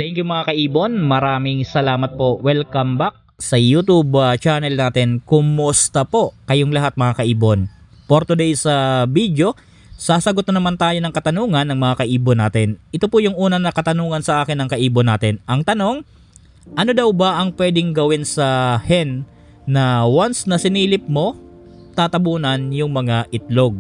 Thank you mga kaibon, maraming salamat po. Welcome back sa YouTube channel natin. Kumusta po kayong lahat mga kaibon? For today's video, sasagot na naman tayo ng katanungan ng mga kaibon natin. Ito po yung unang na katanungan sa akin ng kaibon natin. Ang tanong, ano daw ba ang pwedeng gawin sa hen na once na sinilip mo, tatabunan yung mga itlog?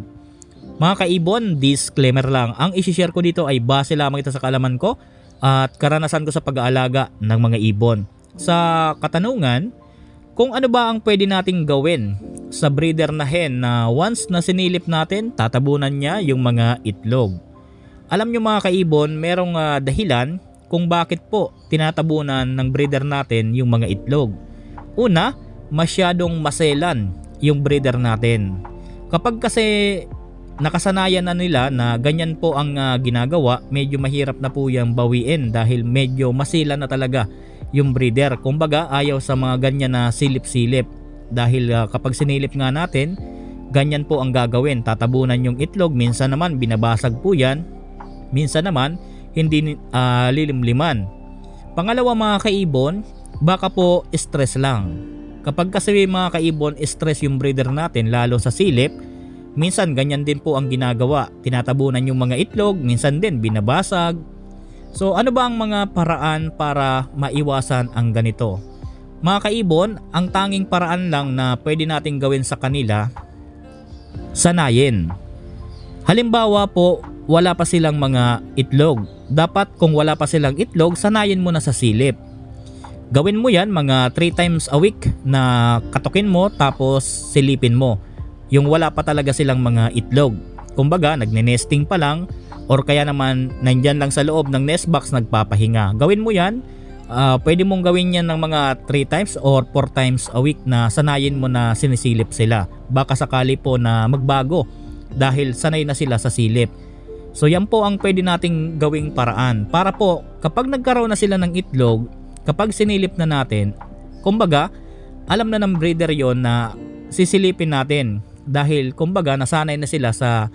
Mga kaibon, disclaimer lang. Ang isi-share ko dito ay base lamang ito sa kaalaman ko at karanasan ko sa pag-aalaga ng mga ibon. Sa katanungan, kung ano ba ang pwede nating gawin sa breeder na hen na once na sinilip natin, tatabunan niya yung mga itlog. Alam nyo mga kaibon, merong dahilan kung bakit po tinatabunan ng breeder natin yung mga itlog. Una, masyadong maselan yung breeder natin. Kapag kasi nakasanayan na nila na ganyan po ang ginagawa, medyo mahirap na po yung bawiin dahil medyo masila na talaga yung breeder. Kumbaga ayaw sa mga ganyan na silip-silip dahil kapag sinilip nga natin, ganyan po ang gagawin, tatabunan yung itlog. Minsan naman binabasag po yan, minsan naman hindi lilimliman. Pangalawa mga kaibon, baka po stress lang. Kapag kasi mga kaibon stress yung breeder natin lalo sa silip, minsan ganyan din po ang ginagawa, tinatabunan yung mga itlog, minsan din binabasag. So ano ba ang mga paraan para maiwasan ang ganito? Mga kaibon, ang tanging paraan lang na pwede nating gawin sa kanila, sanayin. Halimbawa po, wala pa silang mga itlog. Dapat kung wala pa silang itlog, sanayin mo na sa silip. Gawin mo yan mga 3 times a week na katukin mo tapos silipin mo yung wala pa talaga silang mga itlog. Kumbaga nagne-nesting pa lang or kaya naman nandyan lang sa loob ng nest box nagpapahinga. Gawin mo yan, pwede mong gawin yan ng mga 3 times or 4 times a week na sanayin mo na sinisilip sila. Baka sakali po na magbago dahil sanay na sila sa silip. So yan po ang pwede nating gawing paraan para po kapag nagkaroon na sila ng itlog, kapag sinilip na natin, kumbaga alam na ng breeder yon na sisilipin natin. Dahil kumbaga nasanay na sila sa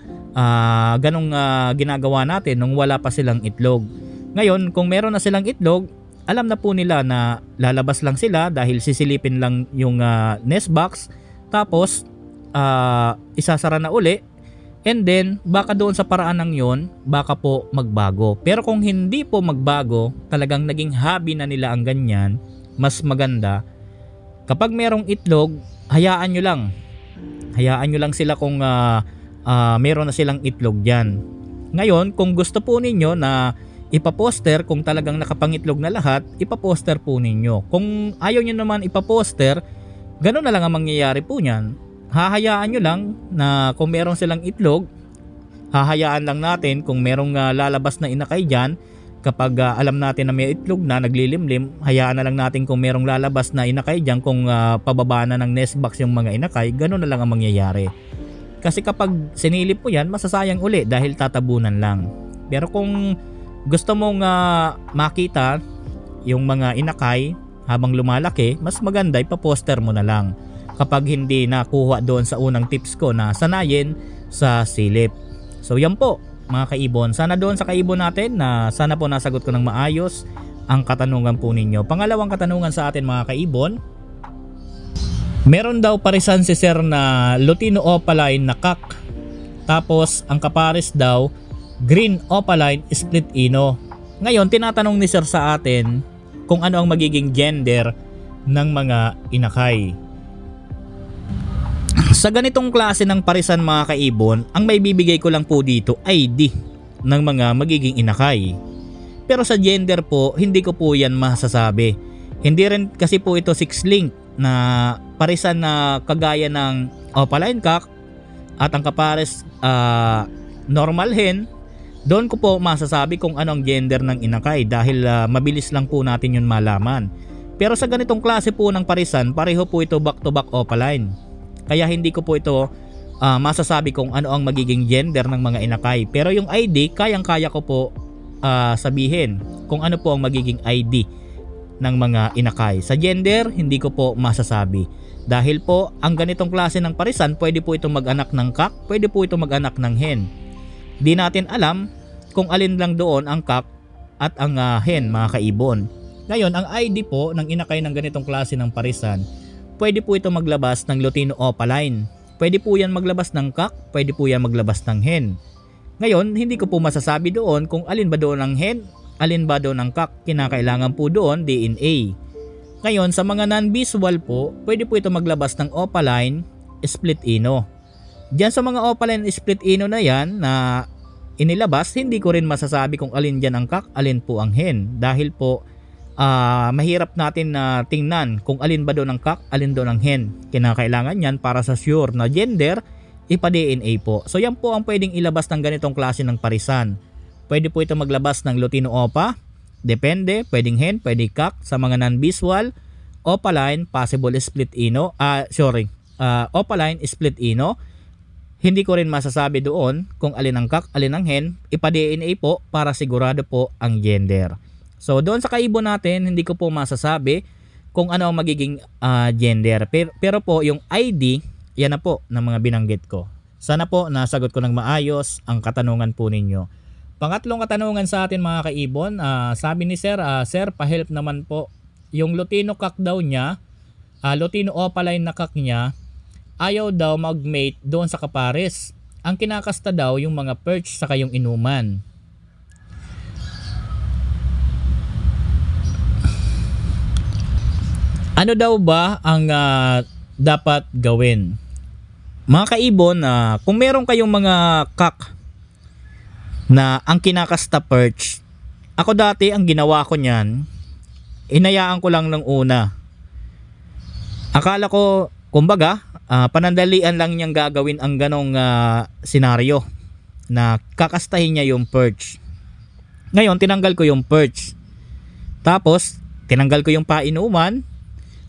ganong ginagawa natin nung wala pa silang itlog. Ngayon kung meron na silang itlog, alam na po nila na lalabas lang sila dahil sisilipin lang yung nest box. Tapos isasara na uli. And then baka doon sa paraan ng yon, baka po magbago. Pero kung hindi po magbago, talagang naging hobby na nila ang ganyan, mas maganda kapag merong itlog, hayaan nyo lang. Hayaan nyo lang sila kung meron na silang itlog dyan. Ngayon, kung gusto po ninyo na ipaposter, kung talagang nakapangitlog na lahat, ipaposter po ninyo. Kung ayaw nyo naman ipaposter, gano'n na lang ang mangyayari po nyan. Hahayaan nyo lang na kung meron silang itlog, hahayaan lang natin kung merong lalabas na inakay dyan. Kapag alam natin na may itlog na naglilimlim, hayaan na lang natin kung merong lalabas na inakay dyan, kung pababa na ng nest box yung mga inakay, gano'n na lang ang mangyayari. Kasi kapag sinilip mo yan, masasayang uli dahil tatabunan lang. Pero kung gusto mong makita yung mga inakay habang lumalaki, mas maganda ipaposter mo na lang. Kapag hindi nakuha doon sa unang tips ko na sanayin sa silip. So yan po mga kaibon, sana doon sa kaibon natin na sana po nasagot ko ng maayos ang katanungan po ninyo. Pangalawang katanungan sa atin mga kaibon, meron daw parisan si sir na Lutino Opaline na kak, tapos ang kapares daw Green Opaline Split Ino. Ngayon tinatanong ni sir sa atin kung ano ang magiging gender ng mga inakay. Sa ganitong klase ng parisan mga kaibon, ang may bibigay ko lang po dito ID ng mga magiging inakay. Pero sa gender po, hindi ko po yan masasabi. Hindi rin kasi po ito 6-link na parisan na kagaya ng Opaline cock at ang kapares normal hen. Doon ko po masasabi kung ano ang gender ng inakay dahil mabilis lang po natin yun malaman. Pero sa ganitong klase po ng parisan, pareho po ito back-to-back Opaline. Kaya hindi ko po ito masasabi kung ano ang magiging gender ng mga inakay. Pero yung ID, kayang-kaya ko po sabihin kung ano po ang magiging ID ng mga inakay. Sa gender, hindi ko po masasabi. Dahil po, ang ganitong klase ng parisan, pwede po itong mag-anak ng cock, pwede po itong mag-anak ng hen. Di natin alam kung alin lang doon ang cock at ang hen mga kaibon. Ngayon, ang ID po ng inakay ng ganitong klase ng parisan, pwede po ito maglabas ng Lutino Opaline. Pwede po yan maglabas ng cock, pwede po yan maglabas ng hen. Ngayon, hindi ko po masasabi doon kung alin ba doon ang hen, alin ba doon ang cock. Kinakailangan po doon DNA. Ngayon, sa mga non-visual po, pwede po ito maglabas ng Opaline, Split Ino. Diyan sa mga Opaline Split Ino na yan na inilabas, hindi ko rin masasabi kung alin dyan ang cock, alin po ang hen. Dahil po, mahirap natin na tingnan kung alin ba doon ang cock, alin doon ang hen. Kinakailangan yan para sa sure na gender, ipa-DNA po. So yan po ang pwedeng ilabas ng ganitong klase ng parisan. Pwede po ito maglabas ng Lutino Opa, depende, pwedeng hen, pwede cock. Sa mga non-visual, Opaline, possible split ino, Opaline, split ino. Hindi ko rin masasabi doon kung alin ang cock, alin ang hen, ipa-DNA po para sigurado po ang gender. So doon sa kaibon natin, hindi ko po masasabi kung ano ang magiging gender. Pero po yung ID, yan na po ng mga binanggit ko. Sana po nasagot ko ng maayos ang katanungan po ninyo. Pangatlong katanungan sa atin mga kaibon, sabi ni Sir, Sir, pahelp naman po. Yung Lutino cock daw niya, Lutino Opaline na cock niya, ayaw daw mag-mate doon sa kapares. Ang kinakasta daw yung mga perch saka yung inuman. Ano daw ba ang dapat gawin? Mga kaibon, kung meron kayong mga cock na ang kinakasta perch, ako dati ang ginawa ko niyan, inayaan ko lang ng una. Akala ko, kumbaga, panandalian lang niyang gagawin ang ganong senaryo na kakastahin niya yung perch. Ngayon, tinanggal ko yung perch. Tapos, tinanggal ko yung painuman.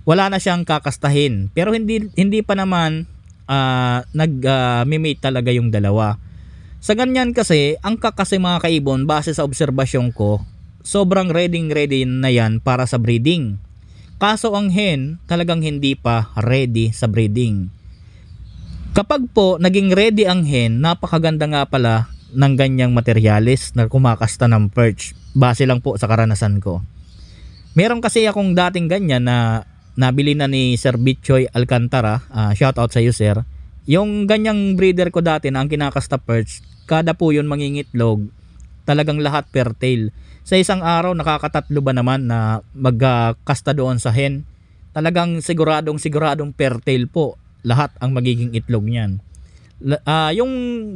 Wala na siyang kakastahin. Pero hindi pa naman nag-mimate talaga yung dalawa. Sa ganyan kasi, ang cock kasi mga kaibon, base sa obserbasyon ko, sobrang ready na yan para sa breeding. Kaso ang hen, talagang hindi pa ready sa breeding. Kapag po naging ready ang hen, napakaganda nga pala ng ganyang materyales na kumakasta ng perch. Base lang po sa karanasan ko. Meron kasi akong dating ganyan na nabili na ni Sir Bitchoy Alcantara, shout out sa iyo sir. Yung ganyang breeder ko dati na ang kinakasta perch, kada po yun mangingitlog, talagang lahat per tail. Sa isang araw nakakatatlo ba naman na magkasta doon sa hen. Talagang siguradong per tail po lahat ang magiging itlog niyan. Yung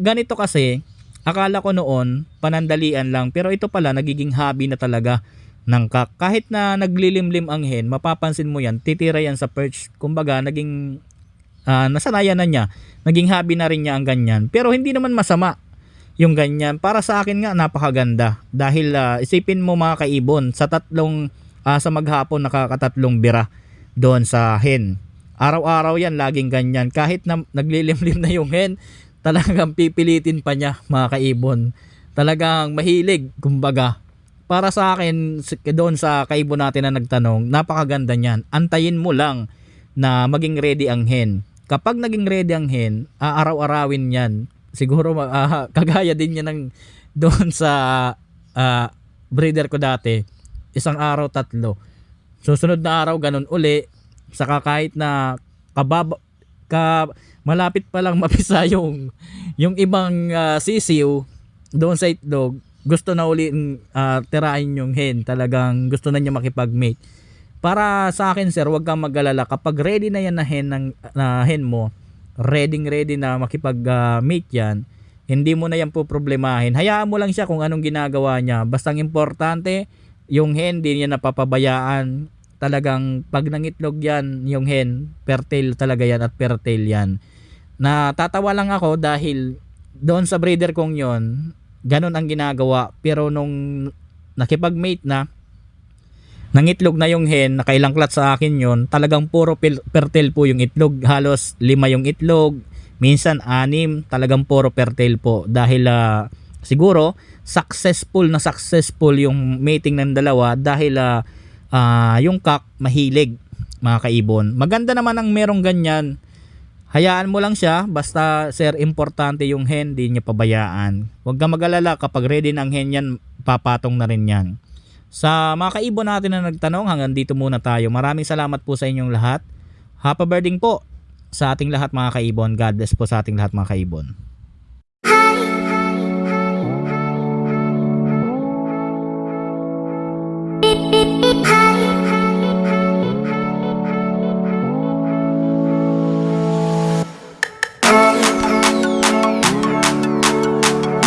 ganito kasi, akala ko noon panandalian lang, pero ito pala nagiging hobby na talaga ng cock. Kahit na naglilimlim ang hen, mapapansin mo yan, titira yan sa perch. Kumbaga, naging nasanayan na niya. Naging hobby na rin niya ang ganyan. Pero hindi naman masama yung ganyan. Para sa akin nga, napakaganda. Dahil isipin mo mga kaibon, sa maghapon nakakatatlong bira doon sa hen. Araw-araw yan, laging ganyan. Kahit na naglilimlim na yung hen, talagang pipilitin pa niya mga kaibon. Talagang mahilig, kumbaga. Para sa akin, doon sa kaibon natin na nagtanong, napakaganda niyan. Antayin mo lang na maging ready ang hen. Kapag naging ready ang hen, aaraw-arawin yan. Siguro kagaya din niya ng doon sa breeder ko dati. Isang araw 3. Susunod na araw ganun uli. Saka kahit na malapit pa lang mapisa yung ibang sisiw doon sa itlog, gusto na uli tirahin yung hen. Talagang gusto na niya makipag-mate. Para sa akin sir, huwag kang mag-alala. Kapag ready na yan na hen mo, ready na makipag-mate yan, hindi mo na yan po problemahin. Hayaan mo lang siya kung anong ginagawa niya. Bastang importante, yung hen di niya napapabayaan. Talagang pag nangitlog yan, yung hen, per tail talaga yan at per tail yan. Natatawa lang ako dahil doon sa breeder kong yon, ganun ang ginagawa. Pero nung nakipag-mate na, nangitlog na yung hen, nakailang clat sa akin yon, talagang puro per tail po yung itlog. Halos 5 yung itlog, minsan 6, talagang puro per tail po. Dahil siguro successful yung mating ng dalawa dahil yung cock mahilig mga kaibon. Maganda naman ang merong ganyan. Hayaan mo lang siya, basta sir, importante yung hen, di niya pabayaan. Huwag kang mag-alala, kapag ready ng hen yan, papatong na rin yan. Sa mga kaibon natin na nagtanong, hanggang dito muna tayo. Maraming salamat po sa inyong lahat. Happy birthday po sa ating lahat mga kaibon. God bless po sa ating lahat mga kaibon.